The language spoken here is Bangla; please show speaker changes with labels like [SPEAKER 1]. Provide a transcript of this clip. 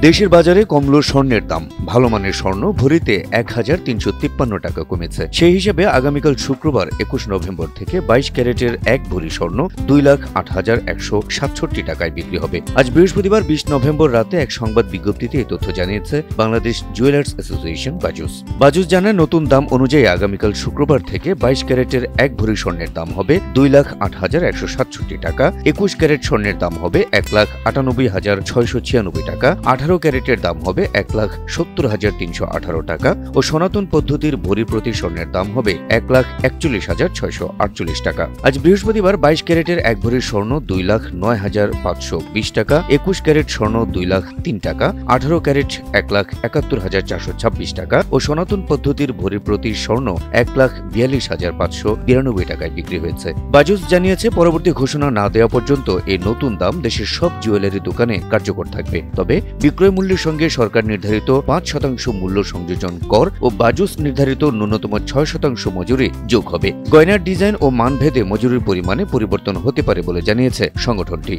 [SPEAKER 1] দেশের বাজারে কমল স্বর্ণের দাম। ভালো মানের স্বর্ণ ভরিতে ১,৩৫৩ টাকা কমেছে। সেই হিসেবে আগামীকাল শুক্রবার ২১ নভেম্বর থেকে ২২ ক্যারেটের ১ ভরি স্বর্ণ ২,০৮,১৬৭ টাকায় বিক্রি হবে। আজ বৃহস্পতিবার ২০ নভেম্বর রাতে এক সংবাদ বিজ্ঞপ্তিতে এই তথ্য জানিয়েছে বাংলাদেশ জুয়েলার্স অ্যাসোসিয়েশন বাজুস। বাজুস জানায়, নতুন দাম অনুযায়ী আগামীকাল শুক্রবার থেকে ২২ ক্যারেটের ১ ভরি স্বর্ণের দাম হবে ২,০৮,১৬৭ টাকা, ২১ ক্যারেট স্বর্ণের দাম হবে ১,৯৮,৬৯৬ টাকা, ১৮ ক্যারেটের দাম হবে ১,৭০,৩১৮ টাকা ও সনাতন পদ্ধতির ভরি প্রতি স্বর্ণের দাম হবে ১,৪১,৬৪৮ টাকা। আজ বৃহস্পতিবার ২২ ক্যারেটের ১ ভরি স্বর্ণ ২,০৯,৫২০ টাকা, ২১ ক্যারেট স্বর্ণ ২,০০,০০০ টাকা, ১৮ ক্যারেট ১,৭১,৪২৬ টাকা ও সনাতন পদ্ধতির ভরি প্রতি স্বর্ণ ১,৪২,৫৯২ টাকায় বিক্রি হয়েছে। বাজুস জানিয়েছে, পরবর্তী ঘোষণা না দেওয়া পর্যন্ত এই নতুন দাম দেশের সব জুয়েলারি দোকানে কার্যকর থাকবে। তবে বিক্রয় মূল্যের সঙ্গে সরকার নির্ধারিত ৫% মূল্য সংযোজন কর ও বাজুস নির্ধারিত ন্যূনতম ৬% মজুরি যোগ হবে। গয়নার ডিজাইন ও মানভেদে মজুরির পরিমাণে পরিবর্তন হতে পারে বলে জানিয়েছে সংগঠনটি।